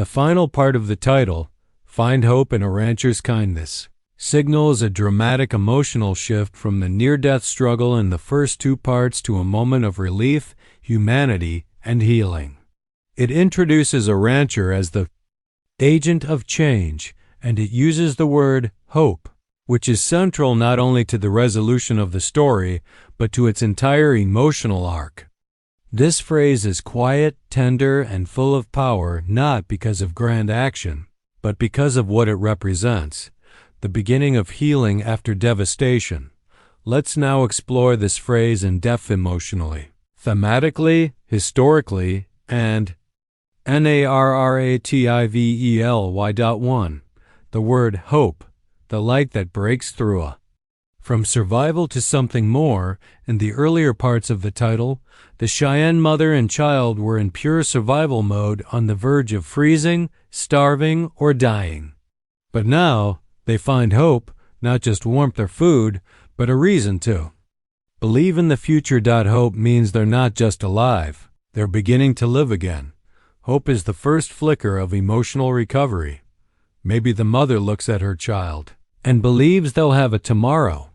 The final part of the title, Find Hope in a Rancher's Kindness, signals a dramatic emotional shift from the near-death struggle in the first two parts to a moment of relief, humanity, and healing. It introduces a rancher as the agent of change, and it uses the word hope, which is central not only to the resolution of the story, but to its entire emotional arc. This phrase is quiet, tender, and full of power not because of grand action, but because of what it represents, the beginning of healing after devastation. Let's now explore this phrase in depth emotionally, thematically, historically, and narratively. 1. The word hope, the light that breaks through. From survival to something more, in the earlier parts of the title, the Cheyenne mother and child were in pure survival mode on the verge of freezing, starving, or dying. But now, they find hope, not just warmth or food, but a reason to. Believe in the future. Hope means they're not just alive, they're beginning to live again. Hope is the first flicker of emotional recovery. Maybe the mother looks at her child and believes they'll have a tomorrow.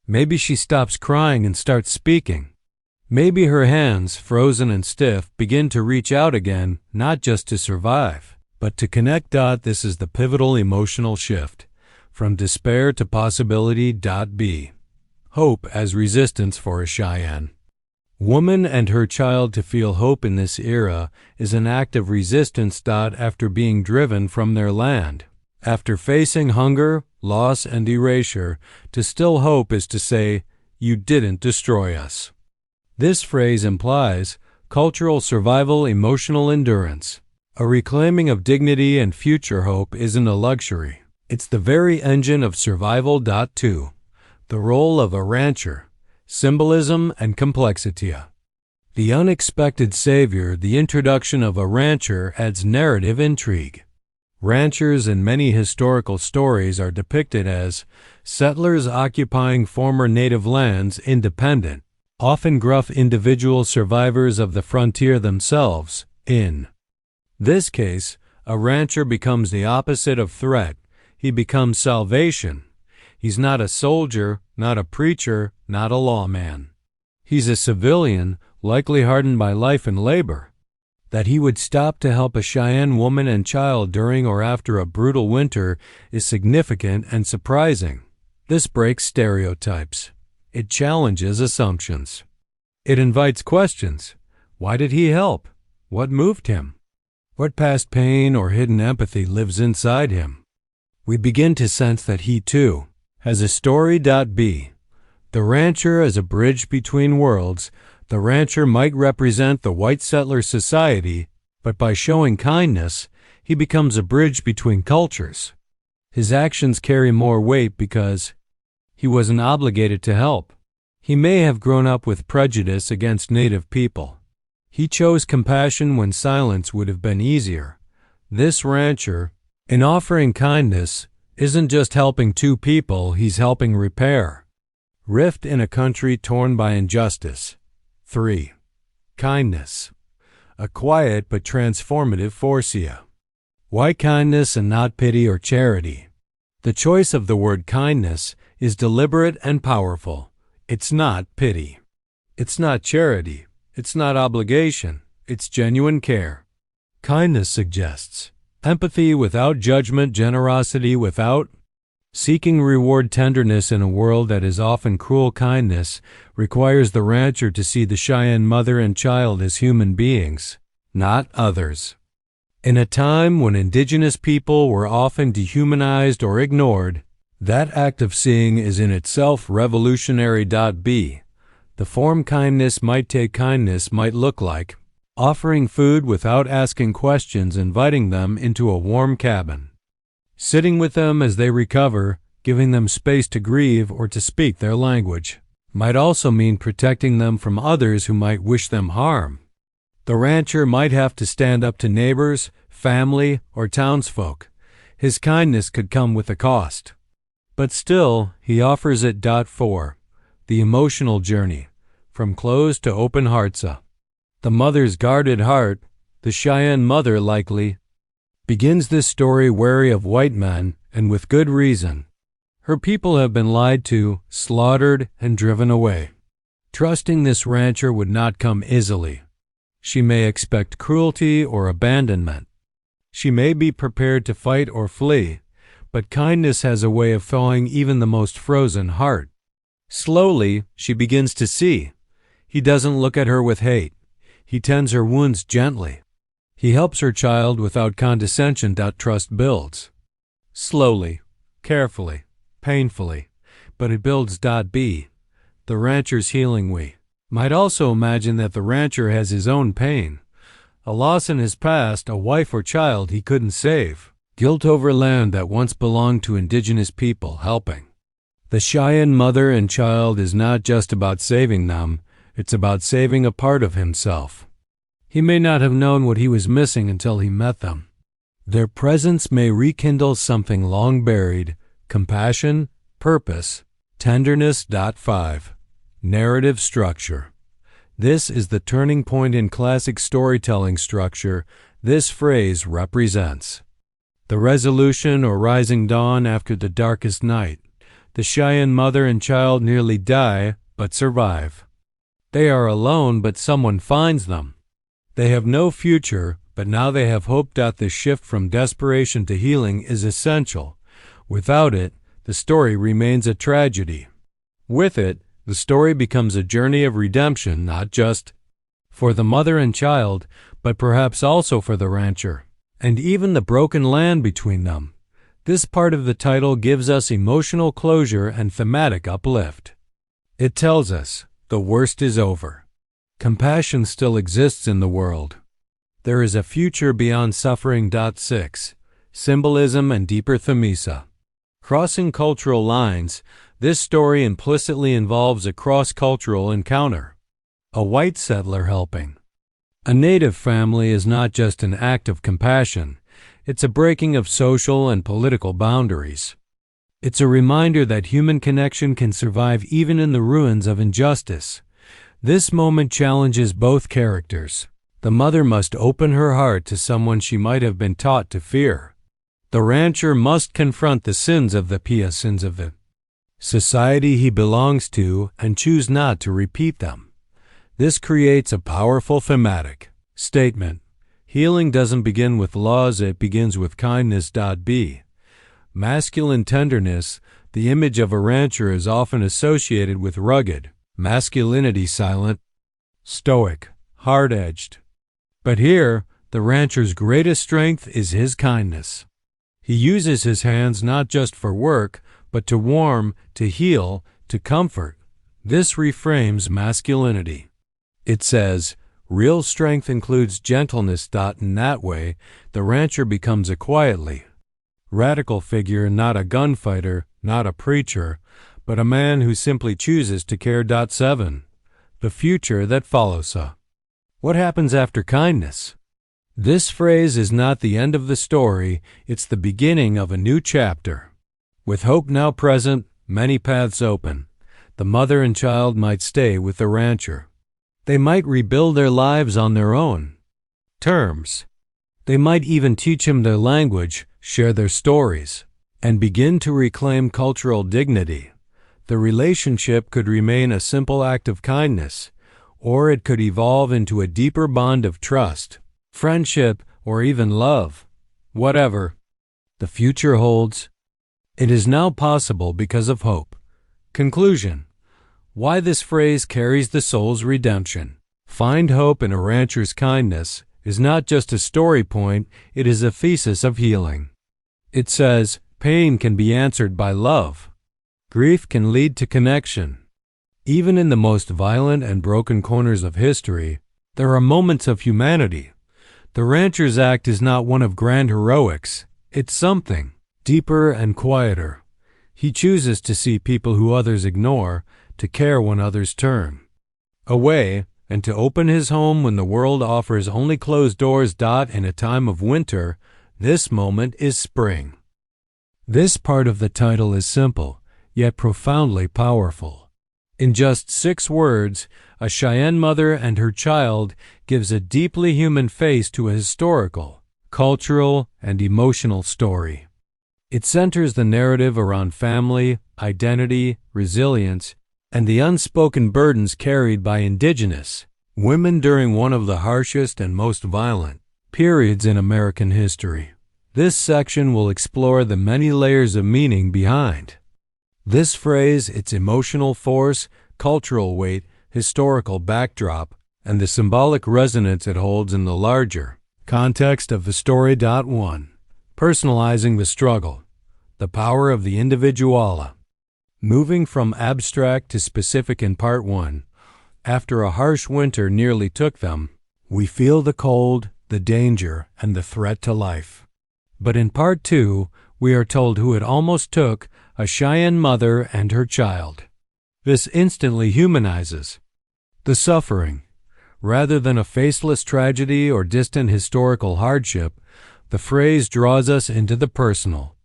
Maybe she stops crying and starts speaking. Maybe her hands, frozen and stiff, begin to reach out again, not just to survive, but to connect. This is the pivotal emotional shift, from despair to possibility. B. Hope as resistance for a Cheyenne woman and her child. To feel hope in this era is an act of resistance. After being driven from their land, after facing hunger, loss, and erasure, to still hope is to say, "You didn't destroy us." This phrase implies cultural survival, emotional endurance. A reclaiming of dignity and future hope isn't a luxury. It's the very engine of survival. 2. The role of a rancher, symbolism and complexity. The unexpected savior. The introduction of a rancher adds narrative intrigue. Ranchers in many historical stories are depicted as settlers occupying former native lands, independent, often gruff individual survivors of the frontier themselves. In this case, a rancher becomes the opposite of threat. He becomes salvation. He's not a soldier, not a preacher, not a lawman. He's a civilian, likely hardened by life and labor. That he would stop to help a Cheyenne woman and child during or after a brutal winter is significant and surprising. This breaks stereotypes. It challenges assumptions. It invites questions. Why did he help? What moved him? What past pain or hidden empathy lives inside him? We begin to sense that he, too, has a story. B. The rancher as a bridge between worlds. The rancher might represent the white settler society, but by showing kindness, he becomes a bridge between cultures. His actions carry more weight because he wasn't obligated to help. He may have grown up with prejudice against Native people. He chose compassion when silence would have been easier. This rancher, in offering kindness, isn't just helping two people, he's helping repair rift in a country torn by injustice. 3. Kindness, a quiet but transformative force. Why kindness and not pity or charity? The choice of the word kindness is deliberate and powerful. It's not pity. It's not charity. It's not obligation. It's genuine care. Kindness suggests empathy without judgment, generosity without seeking reward, tenderness in a world that is often cruel. Kindness requires the rancher to see the Cheyenne mother and child as human beings, not others. In a time when indigenous people were often dehumanized or ignored, that act of seeing is in itself revolutionary. B. The form kindness might take. Kindness might look like offering food without asking questions, inviting them into a warm cabin, sitting with them as they recover, giving them space to grieve or to speak their language. Might also mean protecting them from others who might wish them harm. The rancher might have to stand up to neighbors, family, or townsfolk. His kindness could come with a cost. But still, he offers it. 4. The emotional journey, from closed to open hearts. The mother's guarded heart, the Cheyenne mother likely begins this story wary of white men, and with good reason. Her people have been lied to, slaughtered, and driven away. Trusting this rancher would not come easily. She may expect cruelty or abandonment. She may be prepared to fight or flee, but kindness has a way of thawing even the most frozen heart. Slowly, she begins to see. He doesn't look at her with hate. He tends her wounds gently. He helps her child without condescension. Trust builds. Slowly, carefully, painfully, but it builds. B. The rancher's healing. We might also imagine that the rancher has his own pain. A loss in his past, a wife or child he couldn't save. Guilt over land that once belonged to indigenous people helping. The Cheyenne mother and child is not just about saving them, it's about saving a part of himself. He may not have known what he was missing until he met them. Their presence may rekindle something long buried: compassion, purpose, tenderness. 5. Narrative structure. This is the turning point in classic storytelling structure. This phrase represents the resolution or rising dawn after the darkest night. The Cheyenne mother and child nearly die, but survive. They are alone, but someone finds them. They have no future, but now they have hope. The shift from desperation to healing is essential. Without it, the story remains a tragedy. With it, the story becomes a journey of redemption, not just for the mother and child, but perhaps also for the rancher, and even the broken land between them. This part of the title gives us emotional closure and thematic uplift. It tells us the worst is over. Compassion still exists in the world. There is a future beyond suffering. 6. Symbolism and deeper themesa. Crossing cultural lines, this story implicitly involves a cross-cultural encounter. A white settler helping a native family is not just an act of compassion, it's a breaking of social and political boundaries. It's a reminder that human connection can survive even in the ruins of injustice. This moment challenges both characters. The mother must open her heart to someone she might have been taught to fear. The rancher must confront the sins of the society he belongs to and choose not to repeat them. This creates a powerful thematic statement. Healing doesn't begin with laws, it begins with kindness. B. Masculine tenderness. The image of a rancher is often associated with rugged masculinity, silent, stoic, hard-edged. But here, the rancher's greatest strength is his kindness. He uses his hands not just for work, but to warm, to heal, to comfort. This reframes masculinity. It says, real strength includes gentleness. In that way, the rancher becomes a quietly radical figure, not a gunfighter, not a preacher, but a man who simply chooses to care. 7. The future that follows. What happens after kindness? This phrase is not the end of the story, it's the beginning of a new chapter. With hope now present, many paths open. The mother and child might stay with the rancher. They might rebuild their lives on their own terms. They might even teach him their language, share their stories, and begin to reclaim cultural dignity. The relationship could remain a simple act of kindness, or it could evolve into a deeper bond of trust, friendship, or even love. Whatever the future holds, it is now possible because of hope. Conclusion. Why this phrase carries the soul's redemption. Find hope in a rancher's kindness is not just a story point, it is a thesis of healing. It says, pain can be answered by love. Grief can lead to connection. Even in the most violent and broken corners of history, there are moments of humanity. The rancher's act is not one of grand heroics, it's something deeper and quieter. He chooses to see people who others ignore, to care when others turn away, and to open his home when the world offers only closed doors. In a time of winter, this moment is spring. This part of the title is simple, yet profoundly powerful. In just 6 words, a Cheyenne mother and her child gives a deeply human face to a historical cultural, and emotional story. It centers the narrative around family, identity, resilience, and the unspoken burdens carried by Indigenous women during one of the harshest and most violent periods in American history. This section will explore the many layers of meaning behind this phrase, its emotional force, cultural weight, historical backdrop, and the symbolic resonance it holds in the larger context of the story. 1. Personalizing the struggle, the power of the individuala. Moving from abstract to specific in Part 1, after a harsh winter nearly took them, we feel the cold, the danger, and the threat to life. But in Part 2, we are told who it almost took, a Cheyenne mother and her child. This instantly humanizes the suffering. Rather than a faceless tragedy or distant historical hardship, the phrase draws us into the personal.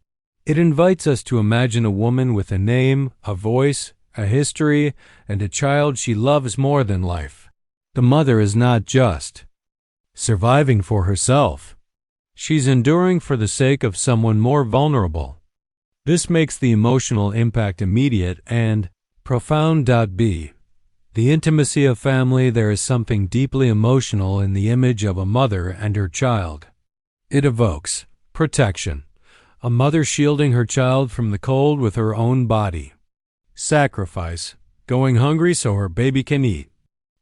It invites us to imagine a woman with a name, a voice, a history, and a child she loves more than life. The mother is not just surviving for herself. She's enduring for the sake of someone more vulnerable. This makes the emotional impact immediate and profound. B. The intimacy of family. There is something deeply emotional in the image of a mother and her child. It evokes protection, a mother shielding her child from the cold with her own body. Sacrifice, going hungry so her baby can eat.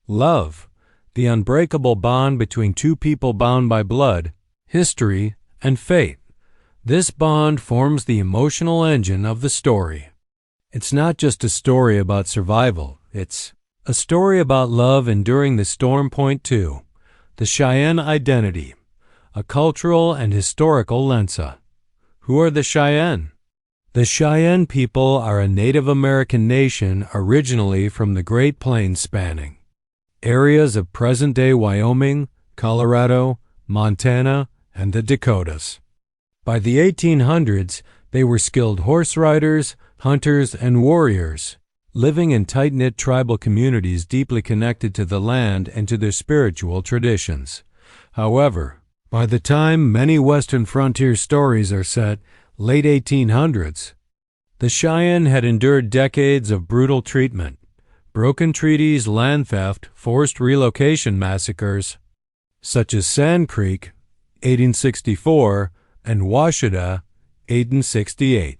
Love, the unbreakable bond between two people bound by blood, history, and fate. This bond forms the emotional engine of the story. It's not just a story about survival, it's a story about love enduring the storm. Point 2. The Cheyenne identity, a cultural and historical lensa. Who are the Cheyenne? The Cheyenne people are a Native American nation originally from the Great Plains spanning areas of present-day Wyoming, Colorado, Montana, and the Dakotas. By the 1800s, they were skilled horse riders, hunters, and warriors, living in tight-knit tribal communities deeply connected to the land and to their spiritual traditions. However, by the time many Western frontier stories are set, late 1800s, the Cheyenne had endured decades of brutal treatment, broken treaties, land theft, forced relocation massacres, such as Sand Creek, 1864, and Washita, 1868.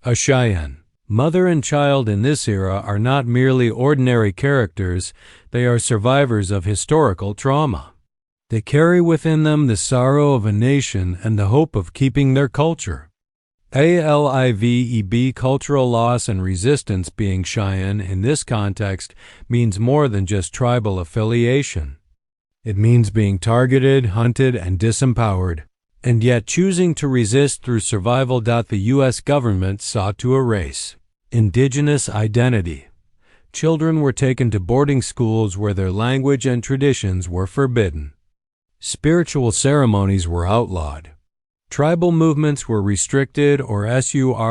A Cheyenne mother and child in this era are not merely ordinary characters, they are survivors of historical trauma. They carry within them the sorrow of a nation and the hope of keeping their culture. ALIVEB. Cultural loss and resistance. Being Cheyenne in this context means more than just tribal affiliation. It means being targeted, hunted, and disempowered, and yet choosing to resist through survival. The U.S. government sought to erase Indigenous identity. Children were taken to boarding schools where their language and traditions were forbidden. Spiritual ceremonies were outlawed. Tribal movements were restricted or surveilled.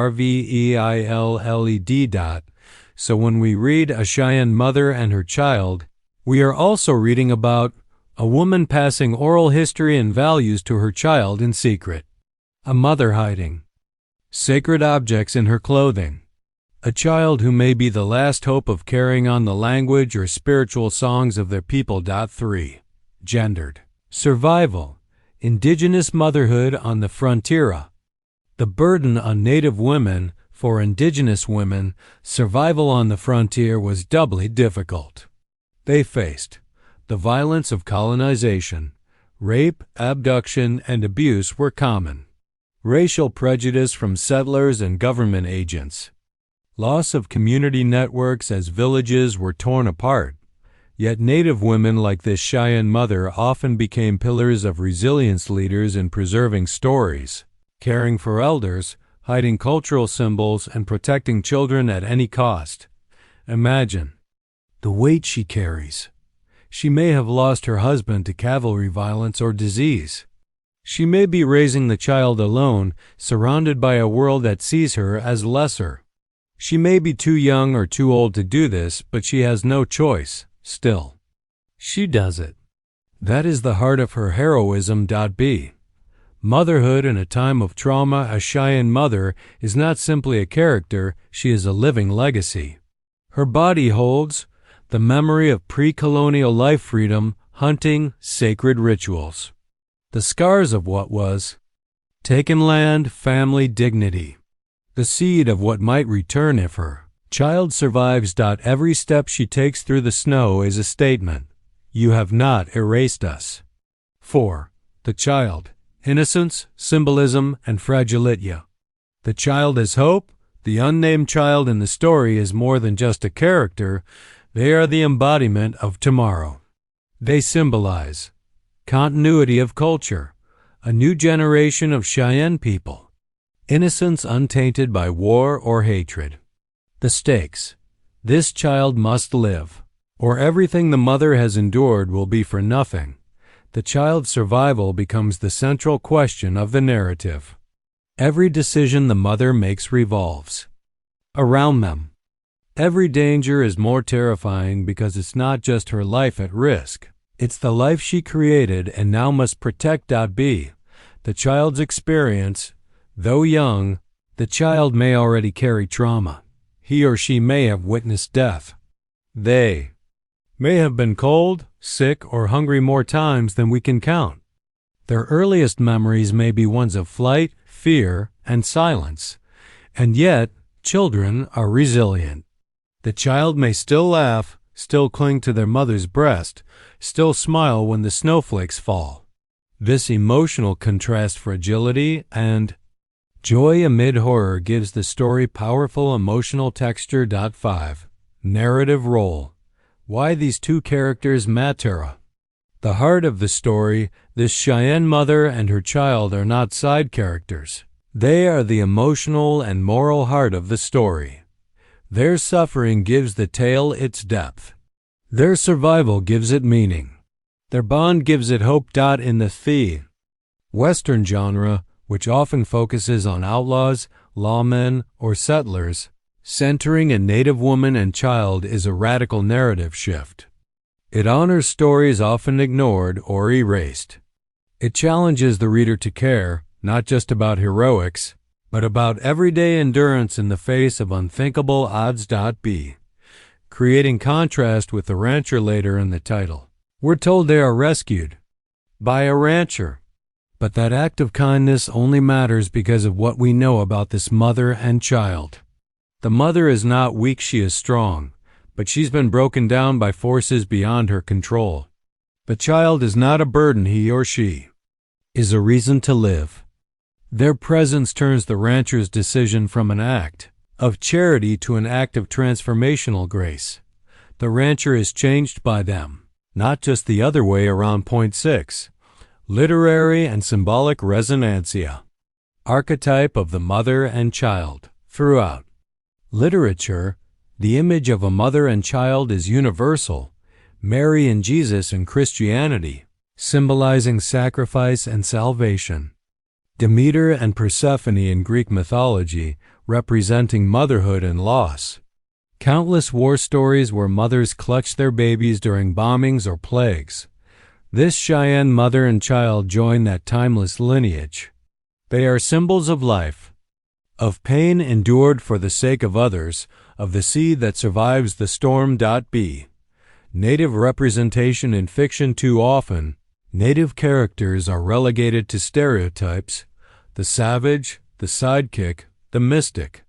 So when we read A Cheyenne Mother and Her Child, we are also reading about a woman passing oral history and values to her child in secret, a mother hiding sacred objects in her clothing, a child who may be the last hope of carrying on the language or spiritual songs of their people. 3. Gendered survival. Indigenous motherhood on the frontier. The burden on Native women. For Indigenous women, survival on the frontier was doubly difficult. They faced the violence of colonization. Rape, abduction, and abuse were common. Racial prejudice from settlers and government agents. Loss of community networks as villages were torn apart. Yet Native women like this Cheyenne mother often became pillars of resilience, leaders in preserving stories, caring for elders, hiding cultural symbols, and protecting children at any cost. Imagine the weight she carries. She may have lost her husband to cavalry violence or disease. She may be raising the child alone, surrounded by a world that sees her as lesser. She may be too young or too old to do this, but she has no choice. Still, she does it. That is the heart of her heroism. B. Motherhood in a time of trauma. A Cheyenne mother is not simply a character, she is a living legacy. Her body holds the memory of pre-colonial life, freedom, hunting, sacred rituals. The scars of what was. Taken land, family, dignity. The seed of what might return if her child survives. Every step she takes through the snow is a statement. You have not erased us. 4. The child. Innocence, symbolism, and fragility. The child is hope. The unnamed child in the story is more than just a character. They are the embodiment of tomorrow. They symbolize continuity of culture, a new generation of Cheyenne people, innocence untainted by war or hatred. The stakes. This child must live, or everything the mother has endured will be for nothing. The child's survival becomes the central question of the narrative. Every decision the mother makes revolves around them. Every danger is more terrifying because it's not just her life at risk. It's the life she created and now must protect. The child's experience. Though young, the child may already carry trauma. He or she may have witnessed death. They may have been cold, sick, or hungry more times than we can count. Their earliest memories may be ones of flight, fear, and silence. And yet, children are resilient. The child may still laugh, still cling to their mother's breast, still smile when the snowflakes fall. This emotional contrast, fragility and joy amid horror, gives the story powerful emotional texture. 5. Narrative role. Why these two characters matter. The heart of the story. This Cheyenne mother and her child are not side characters. They are the emotional and moral heart of the story. Their suffering gives the tale its depth. Their survival gives it meaning. Their bond gives it hope. In the Western genre, which often focuses on outlaws, lawmen, or settlers, centering a Native woman and child is a radical narrative shift. It honors stories often ignored or erased. It challenges the reader to care, not just about heroics, but about everyday endurance in the face of unthinkable odds. Creating contrast with the rancher later in the title. We're told they are rescued by a rancher, but that act of kindness only matters because of what we know about this mother and child. The mother is not weak, she is strong, but she's been broken down by forces beyond her control. The child is not a burden, he or she is a reason to live. Their presence turns the rancher's decision from an act of charity to an act of transformational grace. The rancher is changed by them, not just the other way around. 6. Literary and symbolic resonantia. Archetype of the mother and child. Throughout literature, the image of a mother and child is universal. Mary and Jesus in Christianity, symbolizing sacrifice and salvation. Demeter and Persephone in Greek mythology, representing motherhood and loss. Countless war stories where mothers clutch their babies during bombings or plagues. This Cheyenne mother and child join that timeless lineage. They are symbols of life, of pain endured for the sake of others, of the seed that survives the storm. Native representation in fiction. Too often, Native characters are relegated to stereotypes, the savage, the sidekick, the mystic.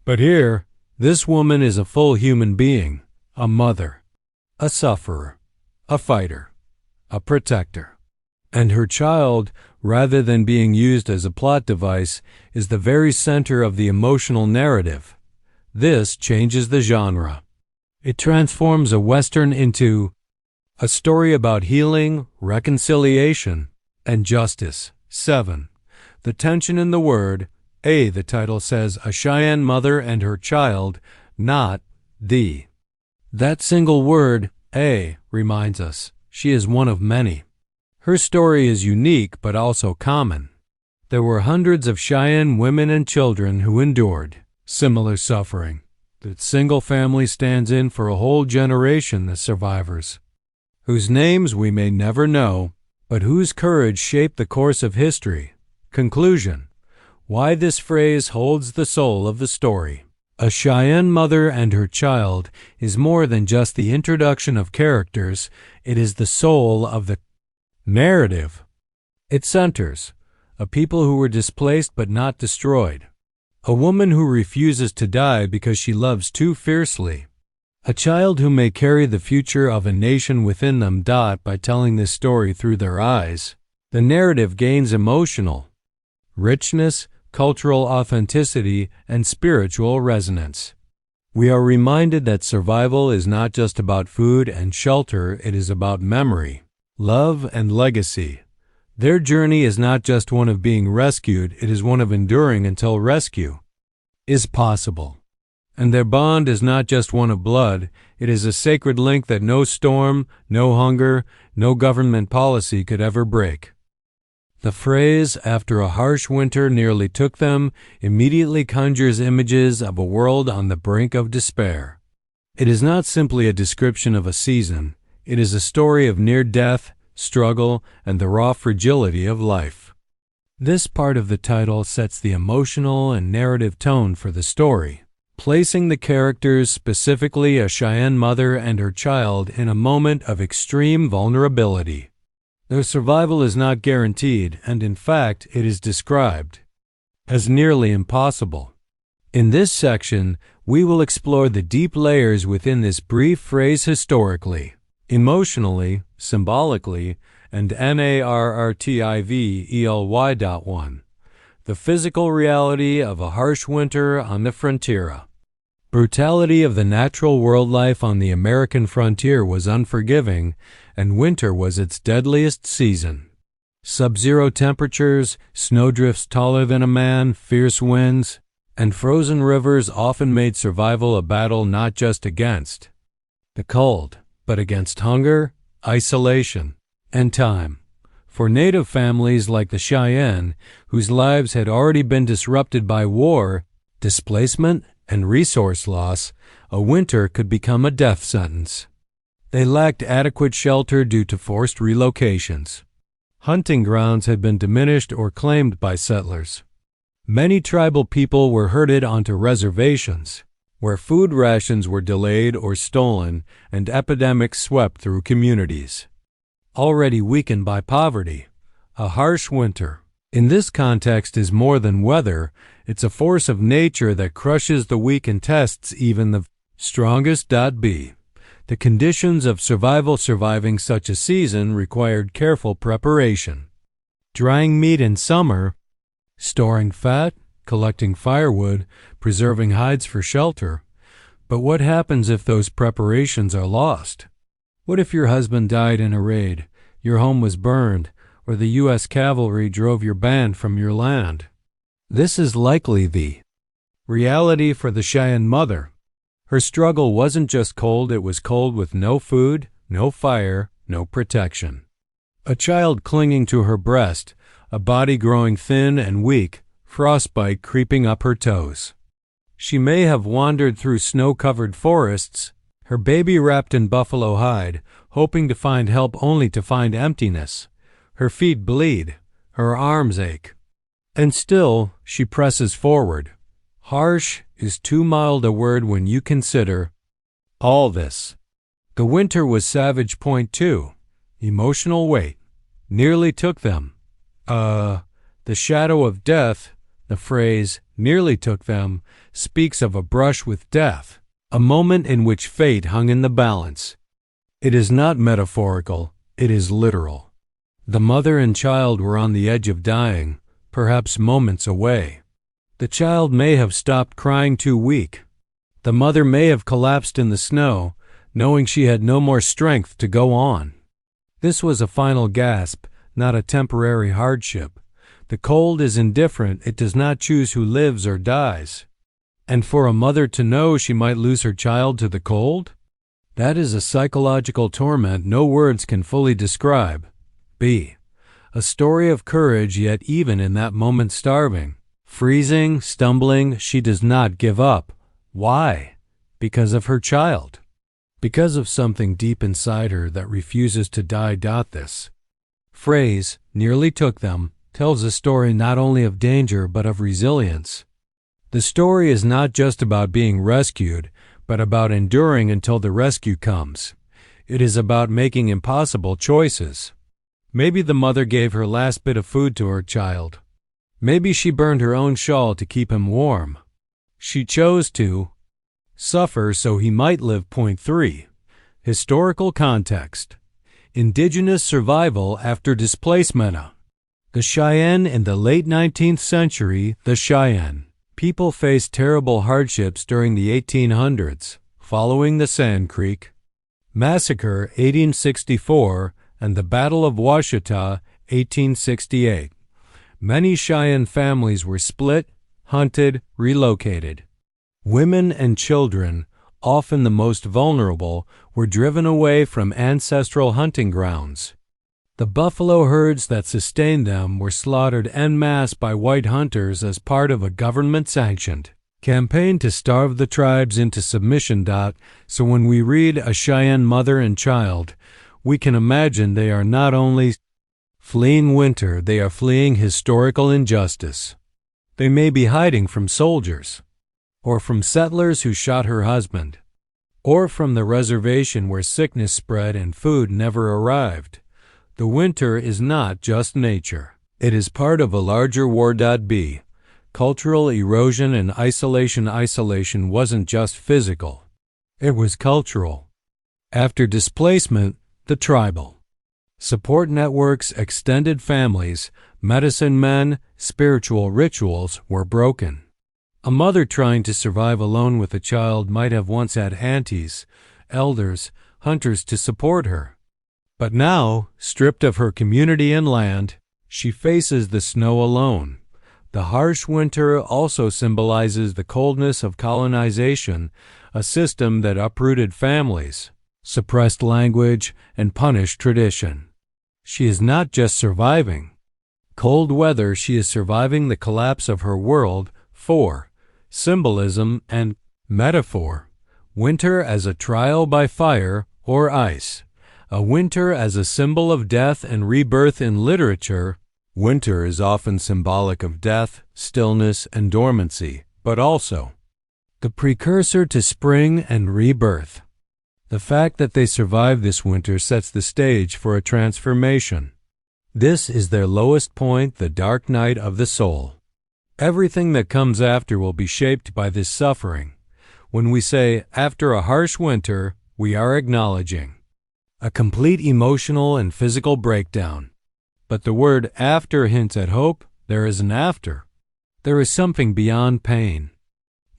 But here, this woman is a full human being, a mother, a sufferer, a fighter, a protector. And her child, rather than being used as a plot device, is the very center of the emotional narrative. This changes the genre. It transforms a Western into a story about healing, reconciliation, and justice. 7. The tension in the word. The title says a Cheyenne mother and her child, not the. That single word, reminds us she is one of many. Her story is unique but also common. There were hundreds of Cheyenne women and children who endured similar suffering. That single family stands in for a whole generation, the survivors, whose names we may never know, but whose courage shaped the course of history. Conclusion: why this phrase holds the soul of the story. A Cheyenne mother and her child is more than just the introduction of characters, it is the soul of the narrative. It centers a people who were displaced but not destroyed, a woman who refuses to die because she loves too fiercely, a child who may carry the future of a nation within them. By telling this story through their eyes, the narrative gains emotional richness, cultural authenticity, and spiritual resonance. We are reminded that survival is not just about food and shelter, it is about memory, love, and legacy. Their journey is not just one of being rescued, it is one of enduring until rescue is possible. And their bond is not just one of blood, it is a sacred link that no storm, no hunger, no government policy could ever break. The phrase, "after a harsh winter nearly took them," immediately conjures images of a world on the brink of despair. It is not simply a description of a season, it is a story of near death, struggle, and the raw fragility of life. This part of the title sets the emotional and narrative tone for the story, placing the characters, specifically a Cheyenne mother and her child, in a moment of extreme vulnerability. Their survival is not guaranteed, and in fact, it is described as nearly impossible. In this section, we will explore the deep layers within this brief phrase historically, emotionally, symbolically, and narratively. The physical reality of a harsh winter on the frontier. Brutality of the natural world life on the American frontier was unforgiving, and winter was its deadliest season. Sub-zero temperatures, snowdrifts taller than a man, fierce winds, and frozen rivers often made survival a battle not just against the cold, but against hunger, isolation, and time. For Native families like the Cheyenne, whose lives had already been disrupted by war, displacement, and resource loss, a winter could become a death sentence. They lacked adequate shelter due to forced relocations. Hunting grounds had been diminished or claimed by settlers. Many tribal people were herded onto reservations, where food rations were delayed or stolen, and epidemics swept through communities. Already weakened by poverty, a harsh winter, in this context, is more than weather, it's a force of nature that crushes the weak and tests even the strongest. The conditions of surviving such a season required careful preparation. Drying meat in summer, storing fat, collecting firewood, preserving hides for shelter. But what happens if those preparations are lost? What if your husband died in a raid, your home was burned, or the U.S. cavalry drove your band from your land? This is likely the reality for the Cheyenne mother. Her struggle wasn't just cold, it was cold with no food, no fire, no protection. A child clinging to her breast, a body growing thin and weak, frostbite creeping up her toes. She may have wandered through snow-covered forests, her baby wrapped in buffalo hide, hoping to find help only to find emptiness. Her feet bleed, her arms ache. And still, she presses forward. Harsh is too mild a word when you consider all this. The winter was savage. Point 2. Emotional weight. Nearly took them. The shadow of death, the phrase, nearly took them, speaks of a brush with death, a moment in which fate hung in the balance. It is not metaphorical, it is literal. The mother and child were on the edge of dying, perhaps moments away. The child may have stopped crying too weak. The mother may have collapsed in the snow, knowing she had no more strength to go on. This was a final gasp, not a temporary hardship. The cold is indifferent, it does not choose who lives or dies. And for a mother to know she might lose her child to the cold? That is a psychological torment no words can fully describe. B. A story of courage, yet even in that moment starving. Freezing, stumbling, she does not give up. Why? Because of her child. Because of something deep inside her that refuses to die. This phrase, nearly took them, tells a story not only of danger but of resilience. The story is not just about being rescued, but about enduring until the rescue comes. It is about making impossible choices. Maybe the mother gave her last bit of food to her child. Maybe she burned her own shawl to keep him warm. She chose to suffer so he might live. Point 3. Historical context. Indigenous survival after displacement. The Cheyenne in the late 19th century. The Cheyenne people faced terrible hardships during the 1800s, following the Sand Creek Massacre 1864 and the Battle of Washita 1868. Many Cheyenne families were split, hunted, relocated. Women and children, often the most vulnerable, were driven away from ancestral hunting grounds. The buffalo herds that sustained them were slaughtered en masse by white hunters as part of a government-sanctioned campaign to starve the tribes into submission. So when we read a Cheyenne mother and child, we can imagine they are not only fleeing winter, they are fleeing historical injustice. They may be hiding from soldiers, or from settlers who shot her husband, or from the reservation where sickness spread and food never arrived. The winter is not just nature. It is part of a larger war. B. Cultural erosion and isolation. Isolation wasn't just physical. It was cultural. After displacement, the tribal support networks, extended families, medicine men, spiritual rituals were broken. A mother trying to survive alone with a child might have once had aunties, elders, hunters to support her. But now, stripped of her community and land, she faces the snow alone. The harsh winter also symbolizes the coldness of colonization, a system that uprooted families, suppressed language, and punished tradition. She is not just surviving cold weather, she is surviving the collapse of her world. 4. Symbolism and metaphor. Winter as a trial by fire or ice. A winter as a symbol of death and rebirth. In literature, winter is often symbolic of death, stillness, and dormancy, but also the precursor to spring and rebirth. The fact that they survived this winter sets the stage for a transformation. This is their lowest point, the dark night of the soul. Everything that comes after will be shaped by this suffering. When we say, after a harsh winter, we are acknowledging a complete emotional and physical breakdown. But the word after hints at hope. There is an after. There is something beyond pain.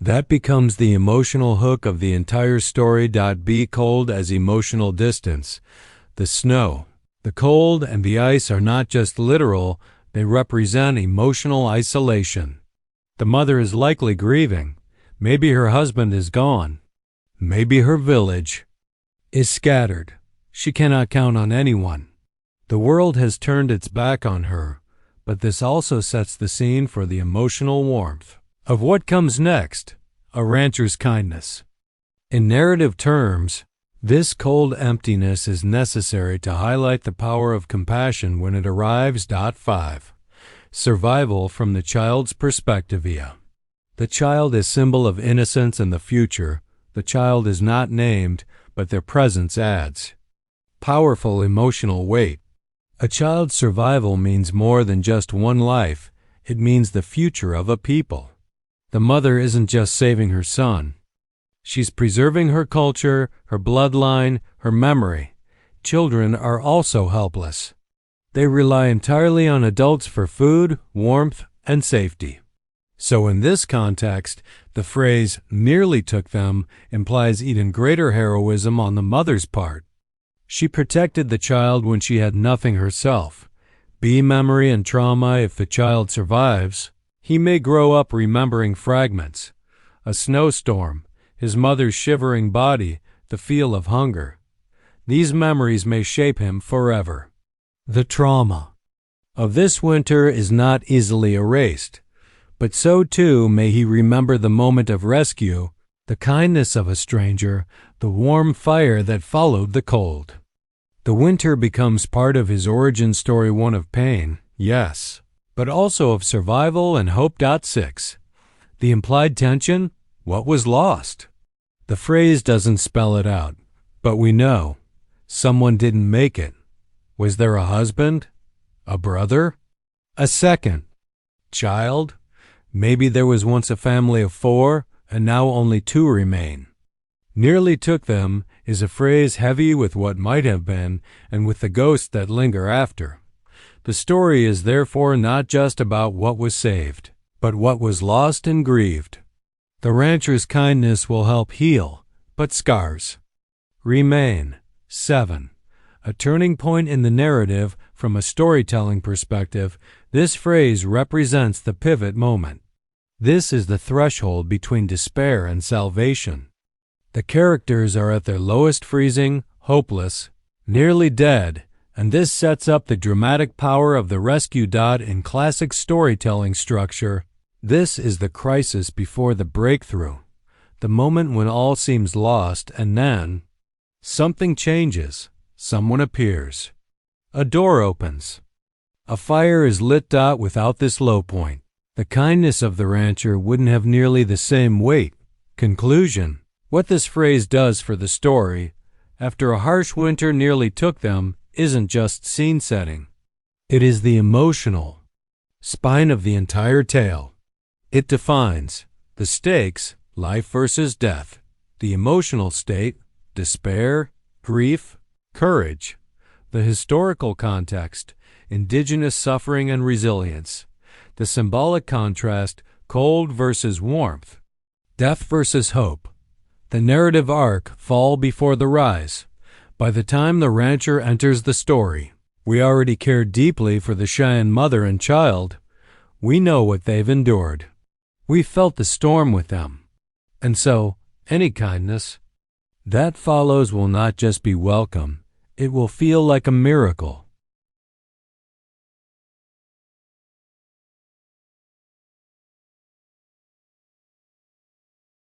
That becomes the emotional hook of the entire story. Be cold as emotional distance. The snow, the cold, and the ice are not just literal, they represent emotional isolation. The mother is likely grieving. Maybe her husband is gone. Maybe her village is scattered. She cannot count on anyone. The world has turned its back on her, but this also sets the scene for the emotional warmth of what comes next, a rancher's kindness. In narrative terms, this cold emptiness is necessary to highlight the power of compassion when it arrives. 5. Survival from the child's perspective. The child is symbol of innocence and the future. The child is not named, but their presence adds powerful emotional weight. A child's survival means more than just one life. It means the future of a people. The mother isn't just saving her son. She's preserving her culture, her bloodline, her memory. Children are also helpless. They rely entirely on adults for food, warmth, and safety. So in this context, the phrase "nearly took them" implies even greater heroism on the mother's part. She protected the child when she had nothing herself. Memory and trauma. If the child survives, he may grow up remembering fragments. A snowstorm, his mother's shivering body, the feel of hunger. These memories may shape him forever. The trauma of this winter is not easily erased, but so too may he remember the moment of rescue, the kindness of a stranger, the warm fire that followed the cold. The winter becomes part of his origin story, one of pain, yes, but also of survival and hope. 6. The implied tension? What was lost? The phrase doesn't spell it out, but we know. Someone didn't make it. Was there a husband? A brother? A second child? Maybe there was once a family of 4, and now only 2 remain. Nearly took them is a phrase heavy with what might have been and with the ghosts that linger after. The story is therefore not just about what was saved, but what was lost and grieved. The rancher's kindness will help heal, but scars remain. 7. A turning point in the narrative from a storytelling perspective, this phrase represents the pivot moment. This is the threshold between despair and salvation. The characters are at their lowest, freezing, hopeless, nearly dead, and this sets up the dramatic power of the rescue. In classic storytelling structure, this is the crisis before the breakthrough, the moment when all seems lost, and then something changes. Someone appears. A door opens. A fire is lit. Without this low point, the kindness of the rancher wouldn't have nearly the same weight. Conclusion. What this phrase does for the story, after a harsh winter nearly took them, isn't just scene setting. It is the emotional spine of the entire tale. It defines the stakes, life versus death, the emotional state, despair, grief, courage, the historical context, indigenous suffering and resilience, the symbolic contrast, cold versus warmth, death versus hope, the narrative arc, fall before the rise. By the time the rancher enters the story, we already care deeply for the Cheyenne mother and child. We know what they've endured. We felt the storm with them. And so, any kindness that follows will not just be welcome, it will feel like a miracle.